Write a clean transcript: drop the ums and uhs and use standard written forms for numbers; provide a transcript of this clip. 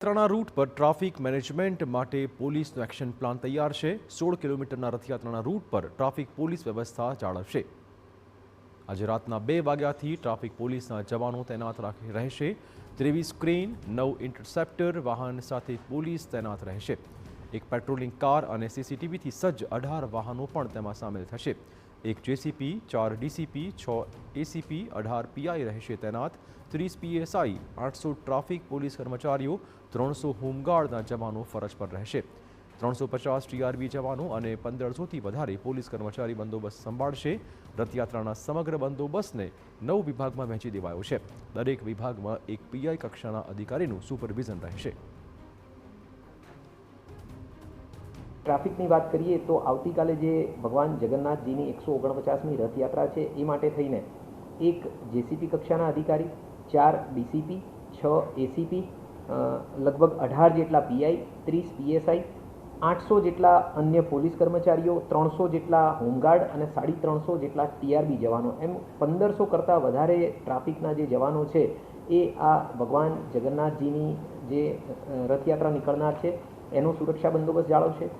રથયાત્રાના route પર traffic management માટે પોલીસનો એક્શન પ્લાન તૈયાર છે। 16 કિલોમીટરના રથયાત્રાના રૂટ પર ટ્રાફિક પોલીસ વ્યવસ્થા જાળવશે। આજે રાતના 2 વાગ્યાથી ટ્રાફિક પોલીસના જવાનો તૈનાત રહેશે। 23 ક્રેન, 9 ઇન્ટરસેપ્ટર વાહન સાથે પોલીસ તૈનાત રહેશે। એક પેટ્રોલિંગ કાર અને સીસીટીવીથી સજ્જ 18 વાહનો પણ તેમાં સામેલ થશે। એક જેસીપી, 4 ડીસીપી, 6 એસીપી, 18 પીઆઈ રહેશે તૈનાત। 30 પીએસઆઈ, 800 ટ્રાફિક પોલીસ કર્મચારીઓ, 300 હોમગાર્ડના જવાનો ફરજ પર રહેશે। 350 ટીઆરબી જવાનો અને 1500થી વધારે પોલીસ કર્મચારી બંદોબસ્ત સંભાળશે। રથયાત્રાના સમગ્ર બંદોબસ્તને 9 વિભાગમાં વહેંચી દેવાયો છે। દરેક વિભાગમાં એક પીઆઈ કક્ષાના અધિકારીનું સુપરવિઝન રહેશે। ટ્રાફિકની વાત કરીએ તો આવતીકાલે જે ભગવાન જગન્નાથજીની 149મી રથયાત્રા છે એ માટે થઈને એક જેસીપી કક્ષાના અધિકારી, 4 ડીસીપી, 6 એસીપી, લગભગ 18 જેટલા પીઆઈ, 30 પીએસઆઈ, 800 જેટલા અન્ય પોલીસ કર્મચારીઓ, 300 જેટલા હોમગાર્ડ અને 350 જેટલા ટીઆરબી જવાનો, એમ 1500 કરતાં વધારે ટ્રાફિકના જે જવાનો છે એ આ ભગવાન જગન્નાથજીની જે રથયાત્રા નીકળનાર છે એનો સુરક્ષા બંદોબસ્ત જાળવશે।